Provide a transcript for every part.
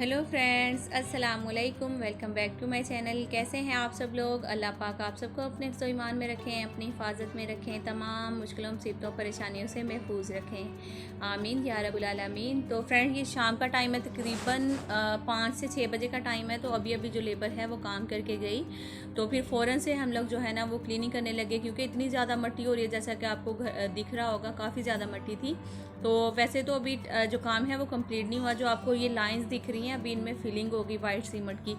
Hello friends, अस्सलाम वालेकुम। Welcome back to my channel. कैसे हैं आप सब लोग? अल्लाह पाक आप सबको अपने हिफ्ज़-ओ ईमान में रखें, अपनी हिफाजत में रखें, तमाम मुश्किलों मुसीबतों परेशानियों से महफूज रखें, आमीन या रब्बुल आलमीन। तो फ्रेंड, ये शाम का टाइम है, तकरीबन 5 से 6 बजे का टाइम है। तो अभी अभी जो लेबर है वो काम करके गई, तो फिर फ़ौरन से हम लोग जो है ना वो क्लीनिंग करने लगे, क्योंकि इतनी ज़्यादा मट्टी हो रही है। जैसा कि आपको दिख रहा होगा, काफ़ी ज़्यादा मट्टी थी। तो वैसे तो अभी जो काम है वो कंप्लीट नहीं हुआ। जो आपको ये लाइंस दिख रही हैं, अभी इनमें फिलिंग होगी वाइट सीमेंट की।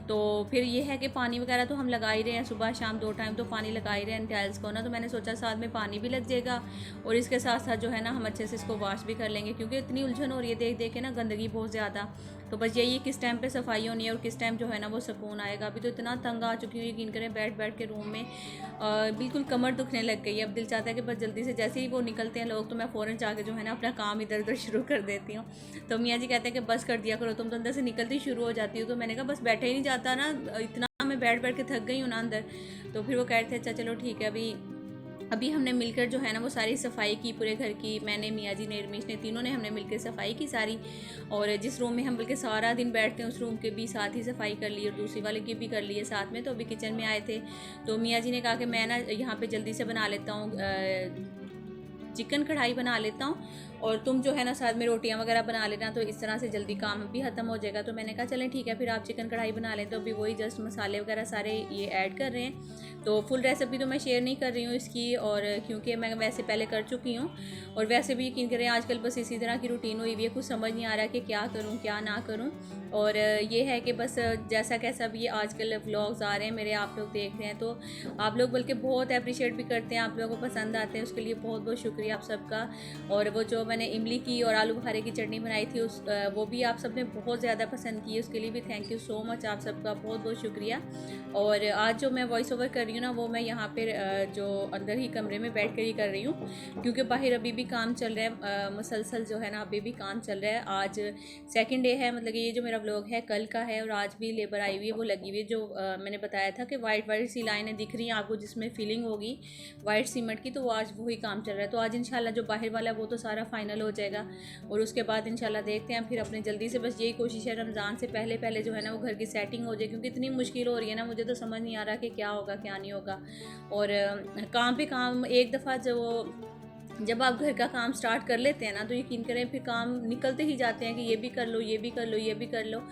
तो फिर ये है कि पानी वगैरह तो हम लगा ही रहे हैं, सुबह शाम 2 टाइम तो पानी लगा ही रहे हैं टाइल्स को ना। तो मैंने सोचा साथ में पानी भी लग जाएगा और इसके साथ साथ जो है ना हम अच्छे से इसको वॉश भी कर लेंगे, क्योंकि इतनी उलझन हो रही है देख देख के ना, गंदगी बहुत ज़्यादा। तो बस यही है किस टाइम पे सफाई होनी है और किस टाइम जो है ना वो सुकून आएगा। अभी तो इतना तंग आ चुकी हूँ, यकीन करें, बैठ बैठ के रूम में बिल्कुल कमर दुखने लग गई है। अब दिल चाहता है कि बस जल्दी से जैसे ही वो निकलते हैं लोग, तो मैं फ़ौरन जाके जो है ना अपना काम इधर उधर शुरू कर देती हूँ। तो मियाँ जी कहते हैं कि बस कर दिया करो, तुम तो अंदर से निकलती शुरू हो जाती हो। तो मैंने कहा बस बैठे ही नहीं जाता ना, इतना मैं बैठ बैठ के थक गई हूँ ना अंदर। तो फिर वो कह रहे थे अच्छा चलो ठीक है। अभी अभी हमने मिलकर जो है ना वो सारी सफाई की पूरे घर की। मैंने, मियाँ जी ने, रमेश ने, तीनों ने हमने मिलकर सफाई की सारी। और जिस रूम में हम बल्कि सारा दिन बैठते हैं उस रूम के भी साथ ही सफाई कर ली और दूसरी वाले की भी कर ली है साथ में। तो अभी किचन में आए थे, तो मियाँ जी ने कहा कि मैं ना यहाँ पे जल्दी से बना लेता हूँ, चिकन कढ़ाई बना लेता हूँ, और तुम जो है ना साथ में रोटियां वगैरह बना लेना, तो इस तरह से जल्दी काम भी ख़त्म हो जाएगा। तो मैंने कहा चलें ठीक है, फिर आप चिकन कढ़ाई बना लें। तो अभी वही जस्ट मसाले वगैरह सारे ये ऐड कर रहे हैं। तो फुल रेसिपी तो मैं शेयर नहीं कर रही हूँ इसकी, और क्योंकि मैं वैसे पहले कर चुकी हूँ। और वैसे भी यकीन करें आजकल बस इसी तरह की रूटीन हुई हुई है, कुछ समझ नहीं आ रहा कि क्या करूँ क्या ना करूँ। और ये है कि बस जैसा कैसा भी आजकल व्लॉग्स आ रहे हैं मेरे, आप लोग देख रहे हैं, तो आप लोग बल्कि बहुत अप्रिशिएट भी करते हैं, आप लोगों को पसंद आते हैं, उसके लिए बहुत बहुत शुक्रिया आप सबका। और वो जो मैंने इमली की और आलू बुखारे की चटनी बनाई थी वो भी आप सब ने बहुत ज़्यादा पसंद की है, उसके लिए भी थैंक यू सो मच, आप सबका बहुत बहुत शुक्रिया। और आज जो मैं वॉइस ओवर कर रही हूँ ना, वो मैं यहाँ पर जो अंदर ही कमरे में बैठ कर ही कर रही हूँ, क्योंकि बाहर अभी भी काम चल रहा है, मुसलसल जो है ना अभी भी काम चल रहा है। आज सेकंड डे है, मतलब ये जो मेरा व्लॉग है कल का है, और आज भी लेबर आई हुई है, वो लगी हुई है। जो मैंने बताया था कि वाइट वाइट सी लाइनें दिख रही हैं आपको जिसमें फिलिंग होगी वाइट सीमेंट की, तो वो आज वही काम चल रहा है। तो आज इंशाल्लाह जो बाहर वाला है वो तो सारा फाइनल हो जाएगा, और उसके बाद इंशाल्लाह देखते हैं फिर अपने जल्दी से, बस यही कोशिश है रमज़ान से पहले पहले जो है ना वो घर की सेटिंग हो जाए, क्योंकि इतनी मुश्किल हो रही है ना, मुझे तो समझ नहीं आ रहा कि क्या होगा क्या नहीं होगा। और काम पे काम, एक दफ़ा जब आप घर का काम स्टार्ट कर लेते हैं ना, तो यकीन करें फिर काम निकलते ही जाते हैं कि ये भी कर लो, ये भी कर लो, ये भी कर लो।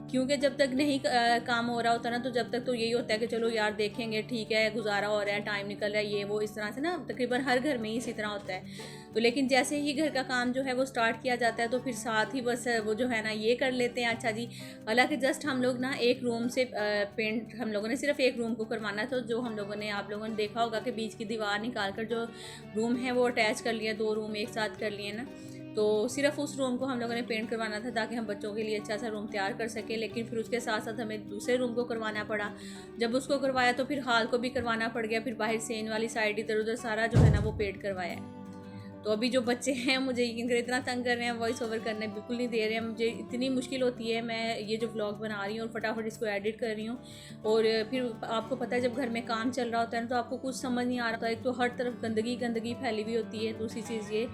क्योंकि जब तक नहीं काम हो रहा होता ना, तो जब तक तो यही होता है कि चलो यार देखेंगे, ठीक है, गुजारा हो रहा है, टाइम निकल रहा है, ये वो इस तरह से ना, तकरीबन हर घर में ही इसी तरह होता है। तो लेकिन जैसे ही घर का काम जो है वो स्टार्ट किया जाता है, तो फिर साथ ही बस वो जो है ना ये कर लेते हैं। अच्छा जी, हालांकि जस्ट हम लोग ना एक रूम से पेंट, हम लोगों ने सिर्फ एक रूम को करवाना, तो जो हम लोगों ने, आप लोगों ने देखा होगा कि बीच की दीवार निकाल कर जो रूम है वो अटैच कर लिया, 2 रूम एक साथ कर लिए ना। तो सिर्फ उस रूम को हम लोगों ने पेंट करवाना था, ताकि हम बच्चों के लिए अच्छा सा रूम तैयार कर सकें। लेकिन फिर उसके साथ साथ हमें दूसरे रूम को करवाना पड़ा। जब उसको करवाया तो फिर हाल को भी करवाना पड़ गया, फिर बाहर सेन वाली साइड इधर उधर सारा जो है ना वो पेंट करवाया है। तो अभी जो बच्चे हैं मुझे यकीन करें इतना तंग कर रहे हैं, वॉइस ओवर करने बिल्कुल नहीं दे रहे हैं। मुझे इतनी मुश्किल होती है, मैं ये जो व्लॉग बना रही हूँ और फटाफट इसको एडिट कर रही हूँ, और फिर आपको पता है जब घर में काम चल रहा होता है ना, तो आपको कुछ समझ नहीं आ रहा था। एक तो हर तरफ गंदगी गंदगी फैली हुई होती है, दूसरी चीज़ ये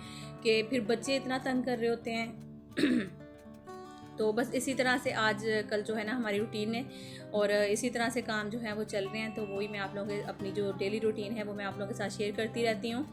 कि फिर बच्चे इतना तंग कर रहे होते हैं। तो बस इसी तरह से आज कल जो है ना हमारी रूटीन है, और इसी तरह से काम जो है वो चल रहे हैं। तो वही मैं आप लोगों के, अपनी जो डेली रूटीन है वो मैं आप लोगों के साथ शेयर करती रहती हूँ।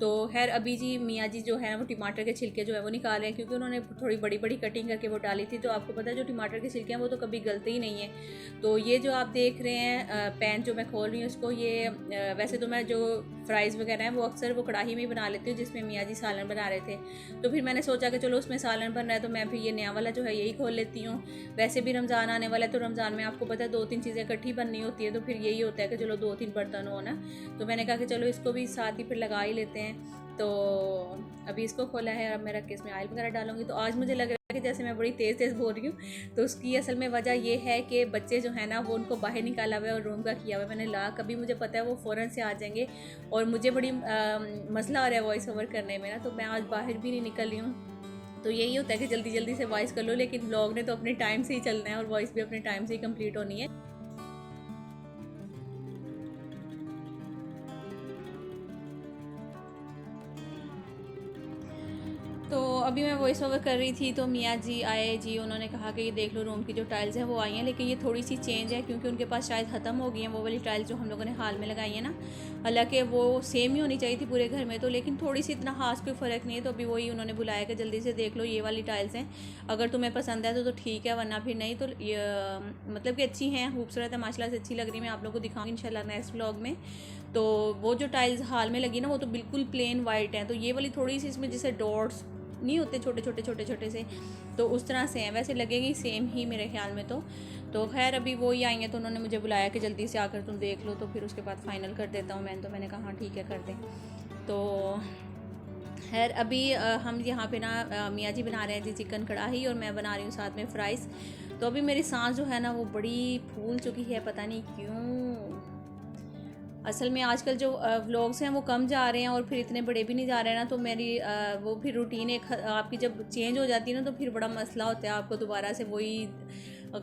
तो खैर अभी जी मियाँ जी जो है वो टमाटर के छिलके जो है वो निकाल रहे हैं, क्योंकि उन्होंने थोड़ी बड़ी बड़ी कटिंग करके वो डाली थी। तो आपको पता है जो टमाटर के छिलके हैं वो तो कभी गलते ही नहीं है। तो ये जो आप देख रहे हैं पैन जो मैं खोल रही हूँ इसको, ये वैसे तो मैं जो फ्राइज़ वगैरह हैं वो अक्सर वो कढ़ाई में ही बना लेती हूँ, जिसमें मियाँ जी सालन बना रहे थे। तो फिर मैंने सोचा कि चलो उसमें सालन बन रहा है, तो मैं फिर ये नया वाला जो है यही खोल लेती हूँ। वैसे भी रमज़ान आने वाला है, तो रमज़ान में आपको पता है 2-3 चीज़ें इकट्ठी बननी होती है, तो फिर यही होता है कि चलो 2-3 बर्तन हो ना। तो मैंने कहा कि चलो इसको भी साथ ही फिर लगा ही लेते हैं। तो अभी इसको खोला है, अब मैं रख के इसमें ऑयल वगैरह डालूंगी। तो आज मुझे लग रहा है कि जैसे मैं बड़ी तेज़ तेज़ बोल रही हूँ, तो उसकी असल में वजह ये है कि बच्चे जो है ना वो उनको बाहर निकाला हुआ है और रूम का किया हुआ है मैंने ला। कभी मुझे पता है वो फ़ौरन से आ जाएंगे, और मुझे बड़ी मसला आ रहा है वॉइस ओवर करने में ना, तो मैं आज बाहर भी नहीं निकल रही हूँ। तो यही होता है कि जल्दी जल्दी से वॉइस कर लो, लेकिन व्लॉग ने तो अपने टाइम से ही चलना है और वॉइस भी अपने टाइम से ही कंप्लीट होनी है। तो अभी मैं वॉइस ओवर कर रही थी तो मियाँ जी आए जी, उन्होंने कहा कि ये देख लो रूम की जो टाइल्स हैं वो आई हैं, लेकिन ये थोड़ी सी चेंज है क्योंकि उनके पास शायद ख़त्म हो गई हैं वो वाली टाइल्स जो हम लोगों ने हाल में लगाई है ना। हालांकि वो सेम ही होनी चाहिए थी पूरे घर में तो, लेकिन थोड़ी सी इतना खास कोई फ़र्क नहीं है। तो अभी वही उन्होंने बुलाया कि जल्दी से देख लो ये वाली टाइल्स हैं, अगर तुम्हें पसंद है तो ठीक है, वरना फिर नहीं। तो मतलब कि अच्छी हैं, खूबसूरत है, माशाल्लाह से अच्छी लग रही है। मैं आप लोगों को दिखाऊंगी इंशाल्लाह नेक्स्ट व्लॉग में। तो वो जो टाइल्स हाल में लगी ना वो तो बिल्कुल प्लेन वाइट है, तो ये वाली थोड़ी सी इसमें जैसे डॉट्स नहीं होते छोटे छोटे छोटे छोटे से, तो उस तरह से हैं। वैसे लगेगी सेम ही मेरे ख्याल में तो खैर अभी वो ही आएंगे तो उन्होंने मुझे बुलाया कि जल्दी से आकर तुम देख लो, तो फिर उसके बाद फ़ाइनल कर देता हूँ मैंने। तो मैंने कहा हाँ ठीक है कर दें। तो खैर अभी हम यहाँ पे ना मियाँ जी बना रहे हैं जी चिकन कढ़ाई और मैं बना रही हूँ साथ में फ्राइज़। तो अभी मेरी सांस जो है ना वो बड़ी फूल चुकी है, पता नहीं क्यों। असल में आजकल जो व्लॉग्स हैं वो कम जा रहे हैं और फिर इतने बड़े भी नहीं जा रहे हैं ना, तो मेरी वो फिर रूटीन एक आपकी जब चेंज हो जाती है ना तो फिर बड़ा मसला होता है आपको दोबारा से वही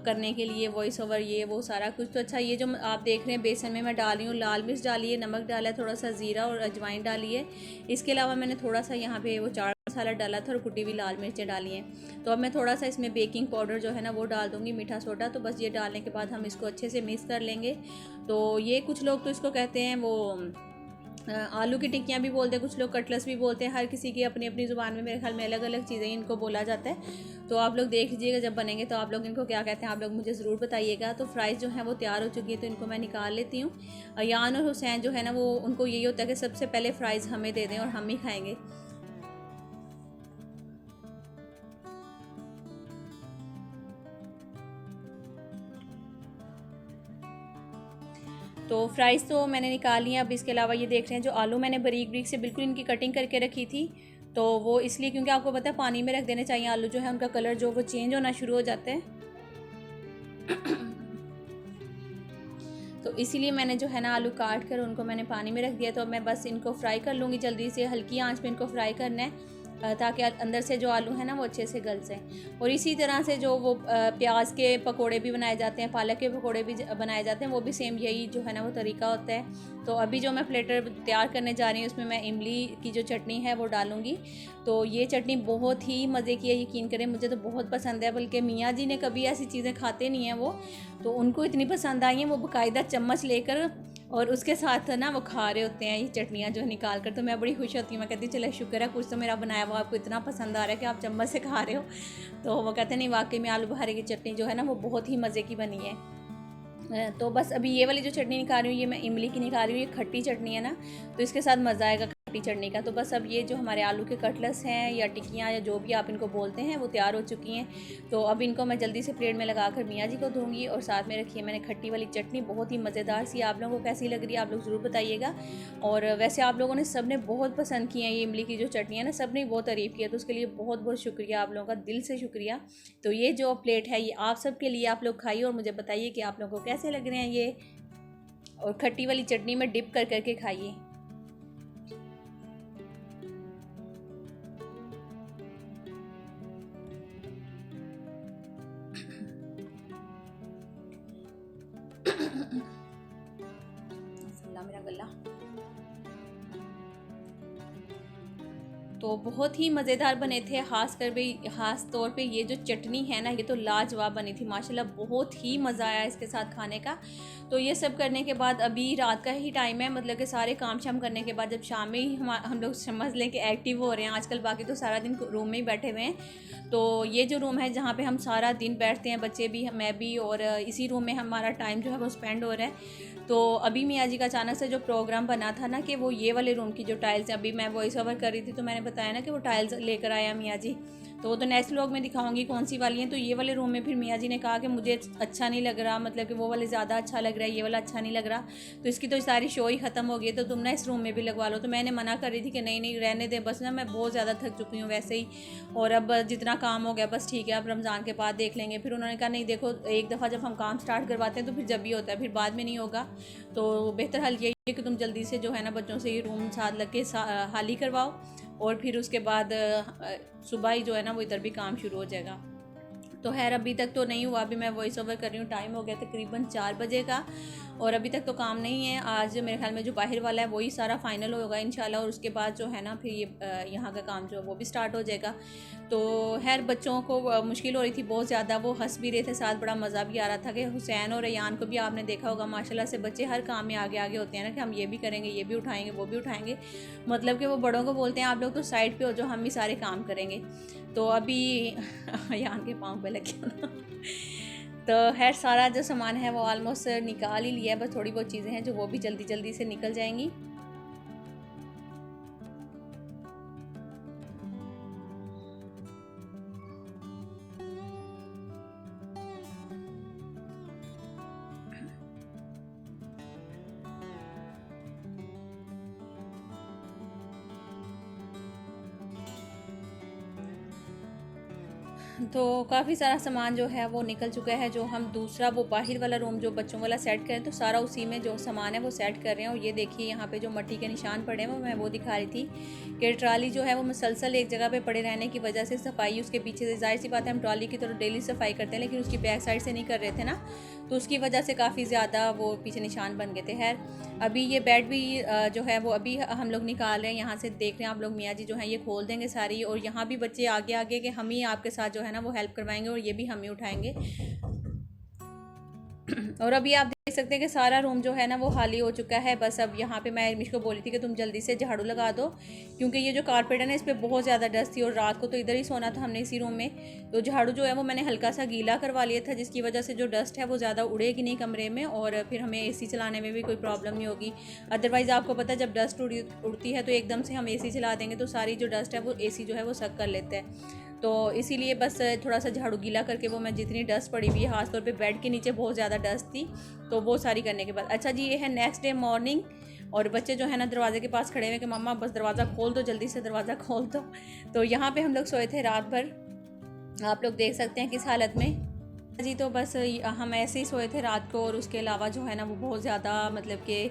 करने के लिए, वॉइस ओवर ये वो सारा कुछ। तो अच्छा ये जो आप देख रहे हैं बेसन में मैं डाल रही हूँ लाल मिर्च डाली है, नमक डाला है, थोड़ा सा ज़ीरा और अजवाइन डाली है। इसके अलावा मैंने थोड़ा सा यहाँ पे वो चाट मसाला डाला था और कुटी हुई लाल मिर्चें डाली हैं। तो अब मैं थोड़ा सा इसमें बेकिंग पाउडर जो है ना वो डाल दूँगी, मीठा सोडा। तो बस ये डालने के बाद हम इसको अच्छे से मिक्स कर लेंगे। तो ये कुछ लोग तो इसको कहते हैं वो आलू की टिक्कियाँ भी बोलते हैं, कुछ लोग कटलस भी बोलते हैं, हर किसी की अपनी अपनी ज़ुबान में मेरे ख्याल में अलग अलग चीज़ें इनको बोला जाता है। तो आप लोग देख लीजिएगा जब बनेंगे तो आप लोग इनको क्या कहते हैं आप लोग मुझे ज़रूर बताइएगा। तो फ्राइज़ जो है वो तैयार हो चुकी है तो इनको मैं निकाल लेती हूँ। अयान और हुसैन जो है ना वो उनको यही होता है कि सबसे पहले फ़्राइज़ हमें दे दें और हम ही खाएँगे। तो फ्राइज़ तो मैंने निकाल लिया। अब इसके अलावा ये देख रहे हैं जो आलू मैंने बारीक बारीक से बिल्कुल इनकी कटिंग करके रखी थी, तो वो इसलिए क्योंकि आपको पता है पानी में रख देने चाहिए आलू, जो है उनका कलर जो वो चेंज होना शुरू हो जाता है। तो इसीलिए मैंने जो है ना आलू काट कर उनको मैंने पानी में रख दिया। तो अब मैं बस इनको फ्राई कर लूँगी जल्दी से, हल्की आंच पे इनको फ्राई करना है ताकि अंदर से जो आलू है ना वो अच्छे से गल जाए। और इसी तरह से जो वो प्याज के पकोड़े भी बनाए जाते हैं, पालक के पकोड़े भी बनाए जाते हैं, वो भी सेम यही जो है ना वो तरीका होता है। तो अभी जो मैं प्लेटर तैयार करने जा रही हूँ उसमें मैं इमली की जो चटनी है वो डालूँगी। तो ये चटनी बहुत ही मज़े की है, यकीन करें मुझे तो बहुत पसंद है, बल्कि मियाँ जी ने कभी ऐसी चीज़ें खाते नहीं हैं वो, तो उनको इतनी पसंद आई हैं वो बाकायदा चम्मच लेकर और उसके साथ ना वो खा रहे होते हैं ये चटनियाँ जो निकाल कर। तो मैं बड़ी खुश होती हूँ, मैं कहती हूँ चलो शुक्र है कुछ तो मेरा बनाया हुआ आपको इतना पसंद आ रहा है कि आप चम्मच से खा रहे हो। तो वो कहते हैं नहीं वाकई में आलू बुखारे की चटनी जो है ना वो बहुत ही मज़े की बनी है। तो बस अभी ये वाली जो चटनी निकाल रही हूँ ये मैं इमली की निकाल रही हूँ, ये खट्टी चटनी है ना तो इसके साथ मज़ा आएगा खट्टी चटनी का। तो बस अब ये जो हमारे आलू के कटलेट्स हैं या टिक्कियाँ या जो भी आप इनको बोलते हैं वो तैयार हो चुकी हैं। तो अब इनको मैं जल्दी से प्लेट में लगा कर मियाँ जी को दूँगी। और साथ में रखी है मैंने खट्टी वाली चटनी, बहुत ही मज़ेदार सी। आप लोगों को कैसी लग रही है आप लोग ज़रूर बताइएगा। और वैसे आप लोगों ने सब ने बहुत पसंद की है ये इमली की जो चटनी है ना, सब ने बहुत तारीफ़ किया, तो उसके लिए बहुत बहुत शुक्रिया आप लोगों का, दिल से शुक्रिया। तो ये जो प्लेट है ये आप सब के लिए, आप लोग खाइए और मुझे बताइए कि आप लोगों को कैसे लग रहे हैं ये। और खट्टी वाली चटनी में डिप कर करके खाइए। मेरा गला तो बहुत ही मज़ेदार बने थे, ख़ास तौर पे ये जो चटनी है ना ये तो लाजवाब बनी थी माशाल्लाह, बहुत ही मज़ा आया इसके साथ खाने का। तो ये सब करने के बाद अभी रात का ही टाइम है, मतलब कि सारे काम शाम करने के बाद जब शाम में ही हम लोग समझ लें कि एक्टिव हो रहे हैं आजकल, बाकी तो सारा दिन रूम में ही बैठे हुए हैं। तो ये जो रूम है जहाँ पे हम सारा दिन बैठते हैं, बच्चे भी मैं भी, और इसी रूम में हमारा टाइम जो है वो स्पेंड हो रहा है। तो अभी मियाँ जी का अचानक से जो प्रोग्राम बना था ना कि वो ये वाले रूम की जो टाइल्स हैं, अभी मैं वॉइस ओवर कर रही थी तो मैंने बताया ना कि वो टाइल्स लेकर आया मियाँ जी, तो वो तो नेक्स्ट व्लॉग में दिखाऊंगी कौन सी वाली हैं। तो ये वाले रूम में फिर मियाँ जी ने कहा कि मुझे अच्छा नहीं लग रहा, मतलब कि वो वाले ज़्यादा अच्छा लग रहा है, ये वाला अच्छा नहीं लग रहा, तो इसकी तो सारी शो ही ख़त्म हो गई, तो तुम ना इस रूम में भी लगवा लो। तो मैंने मना कर रही थी कि नहीं नहीं रहने दे, बस ना मैं बहुत ज़्यादा थक चुकी हूँ वैसे ही, और अब जितना काम हो गया बस ठीक है, अब रमज़ान के बाद देख लेंगे। फिर उन्होंने कहा नहीं देखो एक दफ़ा जब हम काम स्टार्ट करवाते हैं तो फिर जब भी होता है, फिर बाद में नहीं होगा, तो बेहतर हल यही है कि तुम जल्दी से जो है ना बच्चों से ये रूम साथ लग के हाली करवाओ, और फिर उसके बाद सुबह ही जो है ना वो इधर भी काम शुरू हो जाएगा। तो खैर अभी तक तो नहीं हुआ, अभी मैं वॉइस ओवर कर रही हूँ। टाइम हो गया तकरीबन 4 बजे का और अभी तक तो काम नहीं है। आज मेरे ख्याल में जो बाहर वाला है वही सारा फाइनल होगा इंशाल्लाह, और उसके बाद जो है ना फिर ये यहाँ का काम जो है वो भी स्टार्ट हो जाएगा। तो खैर बच्चों को मुश्किल हो रही थी बहुत ज़्यादा, वो हंस भी रहे थे, साथ बड़ा मज़ा भी आ रहा था कि हुसैन और रेयान को भी आपने देखा होगा माशाल्लाह से बच्चे हर काम में आगे आगे होते हैं ना, कि हम ये भी करेंगे, ये भी उठाएंगे, वो भी उठाएंगे। मतलब कि वो बड़ों को बोलते हैं आप लोग तो साइड पे हो जो हम ही सारे काम करेंगे। तो अभी यान के पाँव पे लगे ना। तो खैर सारा जो सामान है वो ऑलमोस्ट निकाल ही लिया है, बस थोड़ी बहुत चीज़ें हैं जो वो भी जल्दी जल्दी से निकल जाएंगी। तो काफ़ी सारा सामान जो है वो निकल चुका है। जो हम दूसरा वो बाहर वाला रूम जो बच्चों वाला सेट करें तो सारा उसी में जो सामान है वो सेट कर रहे हैं। और ये देखिए यहाँ पे जो मिट्टी के निशान पड़े हैं वो मैं वो दिखा रही थी कि ट्राली जो है वो मुसलसल एक जगह पे पड़े रहने की वजह से सफाई उसके पीछे से, जाहिर सी बात है हम ट्राली की तरफ डेली सफाई करते हैं लेकिन उसकी बैक साइड से नहीं कर रहे थे ना, तो उसकी वजह से काफ़ी ज़्यादा वो पीछे निशान बन गए थे। खैर अभी ये बेड भी जो है वो अभी हम लोग निकाल रहे हैं, यहाँ से देख रहे हैं आप लोग, मियाँ जी जो हैं ये खोल देंगे सारी, और यहाँ भी बच्चे आगे आगे के हम ही आपके साथ जो है ना वो हेल्प करवाएंगे और ये भी हम ही उठाएंगे। और अभी आप देख सकते हैं कि सारा रूम जो है ना वो खाली हो चुका है। बस अब यहाँ पे मैं मिश को बोली थी कि तुम जल्दी से झाड़ू लगा दो, क्योंकि ये जो कारपेट है ना इस पर बहुत ज़्यादा डस्ट थी और रात को तो इधर ही सोना था हमने इसी रूम में। तो झाड़ू जो है वो मैंने हल्का सा गीला करवा लिया था, जिसकी वजह से जो डस्ट है वो ज़्यादा उड़ेगी नहीं कमरे में और फिर हमें AC चलाने में भी कोई प्रॉब्लम नहीं होगी। अदरवाइज़ आपको पता है जब डस्ट उड़ती है तो एकदम से हम AC चला देंगे तो सारी जो डस्ट है वो AC जो है वो सक कर लेता है। तो इसीलिए बस थोड़ा सा झाड़ू गीला करके वो मैं जितनी डस्ट पड़ी हुई है खासतौर पे बेड के नीचे बहुत ज़्यादा डस्ट थी तो वो सारी करने के बाद। अच्छा जी, ये है नेक्स्ट डे मॉर्निंग और बच्चे जो है ना दरवाजे के पास खड़े हुए कि मम्मा बस दरवाज़ा खोल दो, जल्दी से दरवाज़ा खोल दो। तो यहाँ पे हम लोग सोए थे रात भर, आप लोग देख सकते हैं किस हालत में जी। तो बस हम ऐसे ही सोए थे रात को और उसके अलावा जो है ना वो बहुत ज़्यादा मतलब कि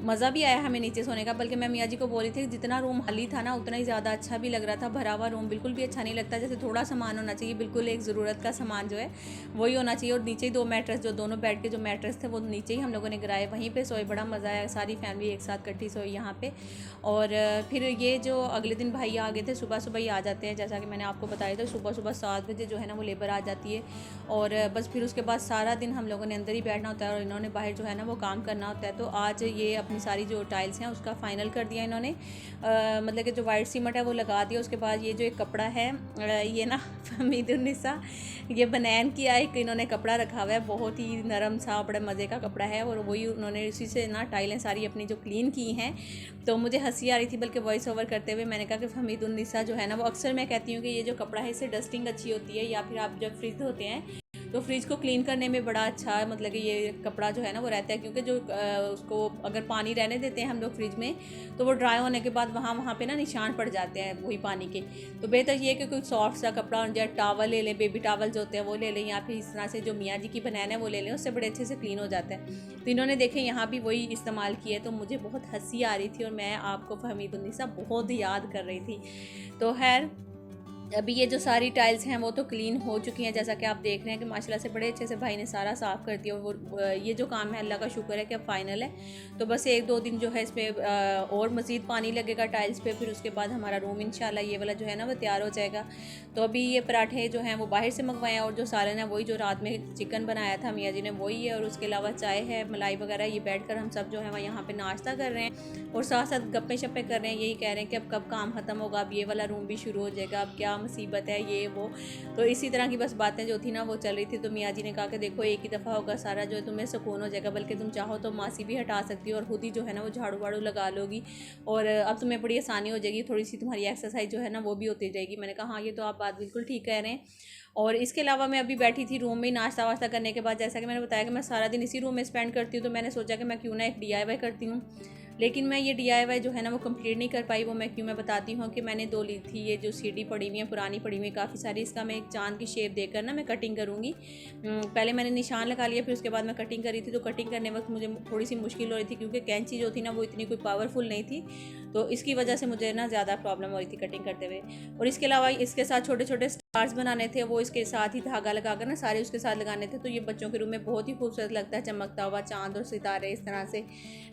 मज़ा भी आया हमें नीचे सोने का। बल्कि मैं मियाँ जी को बोली थी जितना रूम खाली था ना उतना ही ज़्यादा अच्छा भी लग रहा था। भरा हुआ रूम बिल्कुल भी अच्छा नहीं लगता, जैसे थोड़ा सामान होना चाहिए, बिल्कुल एक ज़रूरत का सामान जो है वही होना चाहिए। और नीचे ही 2 मैट्रेस, जो दोनों बेड के जो मैट्रेस थे वो नीचे ही हम लोगों ने गिराए, वहीं पर सोए, बड़ा मज़ा आया। सारी फैमिली एक साथ इकट्ठी सोई यहाँ पर। और फिर ये जो अगले दिन भाई आ गए थे, सुबह सुबह ही आ जाते हैं, जैसा कि मैंने आपको बताया था सुबह सुबह 7 बजे जो है ना वो लेबर आ जाती है। और बस फिर उसके बाद सारा दिन हम लोगों ने अंदर ही बैठना होता है और इन्होंने बाहर जो है ना वो काम करना होता है। तो आज ये अपनी सारी जो टाइल्स हैं उसका फ़ाइनल कर दिया इन्होंने, मतलब कि जो वाइट सीमेंट है वो लगा दिया। उसके बाद ये जो एक कपड़ा है ये ना फहमीदुन्निसा ये बनैन किया एक इन्होंने कपड़ा रखा हुआ है, बहुत ही नरम सा बड़े मज़े का कपड़ा है और वही उन्होंने उसी से ना टाइलें सारी अपनी जो क्लीन की हैं। तो मुझे हंसी आ रही थी, बल्कि वॉइस ओवर करते हुए मैंने कहा कि फहमीदुन्निसा जो है ना वो अक्सर मैं कहती हूँ कि ये जो कपड़ा है इससे डस्टिंग अच्छी होती है, या फिर आप जब फ्रिज होते हैं तो फ्रिज को क्लीन करने में बड़ा अच्छा मतलब कि ये कपड़ा जो है ना वो रहता है। क्योंकि जो उसको अगर पानी रहने देते हैं हम लोग फ्रिज में तो वो ड्राई होने के बाद वहाँ पे ना निशान पड़ जाते हैं वही पानी के। तो बेहतर ये कि कोई सॉफ्ट सा कपड़ा या टावल ले लें, बेबी टावल जो होते हैं वो ले लें, या फिर इस तरह से जो मियाँ जी की बनैन है वो ले लें, उससे बड़े अच्छे से क्लीन हो जाता है। तो इन्होंने देखे यहाँ भी वही इस्तेमाल किया, तो मुझे बहुत हंसी आ रही थी और मैं आपको फहमीदुन्निसा बहुत याद कर रही थी। तो खैर अभी ये जो सारी टाइल्स हैं वो तो क्लीन हो चुकी हैं, जैसा कि आप देख रहे हैं कि माशाल्लाह से बड़े अच्छे से भाई ने सारा साफ़ कर दिया। वो ये जो काम है अल्लाह का शुक्र है कि अब फाइनल है। तो बस 1-2 दिन जो है इसमें और मज़ीद पानी लगेगा टाइल्स पे, फिर उसके बाद हमारा रूम इंशाल्लाह ये वाला जो है ना वो तैयार हो जाएगा। तो अभी ये पराठे जो हैं वो बाहर से मंगवाए हैं और जो सालन है वही जो रात में चिकन बनाया था मियाँ जी ने वही है, और उसके अलावा चाय है, मलाई वगैरह। ये बैठ कर हम सब जो है वह यहाँ पर नाश्ता कर रहे हैं और साथ साथ गप्पे शप्पे कर रहे हैं, यही कह रहे हैं कि अब कब काम ख़त्म होगा, अब ये वाला रूम भी शुरू हो जाएगा, अब क्या मुसीबत है ये वो। तो इसी तरह की बस बातें जो थी ना वो चल रही थी। तो मियाँ जी ने कहा कि देखो एक ही दफ़ा होगा सारा जो है तुम्हें सुकून हो जाएगा, बल्कि तुम चाहो तो मासी भी हटा सकती हो और खुद ही जो है ना वो झाड़ू वाड़ू लगा लोगी और अब तुम्हें बड़ी आसानी हो जाएगी, थोड़ी सी तुम्हारी एक्सरसाइज जो है ना वो भी होती जाएगी। मैंने कहा हाँ ये तो आप बात बिल्कुल ठीक कह रहे हैं। और इसके अलावा मैं अभी बैठी थी रूम में नाश्ता वास्ता करने के बाद, जैसा कि मैंने बताया कि मैं सारा दिन इसी रूम में स्पेंड करती हूँ, तो मैंने सोचा कि मैं क्यों ना एक DIY करती हूँ। लेकिन मैं ये DIY जो है ना वो कंप्लीट नहीं कर पाई। वो मैं क्यों, मैं बताती हूँ कि मैंने 2 ली थी ये जो सीढ़ी पड़ी हुई है पुरानी पड़ी हुई है काफ़ी सारी, इसका मैं एक चांद की शेप देकर ना मैं कटिंग करूँगी। पहले मैंने निशान लगा लिया, फिर उसके बाद मैं कटिंग करी थी। तो कटिंग करने वक्त मुझे थोड़ी सी मुश्किल हो रही थी क्योंकि कैंची जो थी ना वो इतनी कोई पावरफुल नहीं थी। तो इसकी वजह से मुझे ना ज़्यादा प्रॉब्लम हो रही थी कटिंग करते हुए। और इसके अलावा इसके साथ छोटे छोटे स्टार्स बनाने थे, वो इसके साथ ही धागा लगा कर ना सारे उसके साथ लगाने थे। तो ये बच्चों के रूम में बहुत ही खूबसूरत लगता है, चमकता हुआ चाँद और सितारे इस तरह से।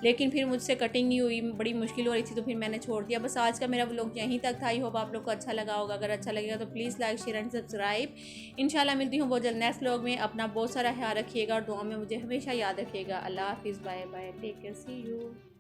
लेकिन फिर मुझसे कटिंग नहीं हुई, बड़ी मुश्किल हो रही थी, तो फिर मैंने छोड़ दिया। बस आज का मेरा व्लॉग यहीं तक था। आई होप आप लोग को अच्छा लगा होगा। अगर अच्छा लगेगा तो please like share and subscribe. इंशाल्लाह मिलती हूँ बहुत जल्द नेक्स्ट व्लॉग में। अपना बहुत सारा ख्याल रखिएगा और दुआ में मुझे हमेशा याद रखिएगा। अल्लाह हाफिज़, bye bye, take care, see you.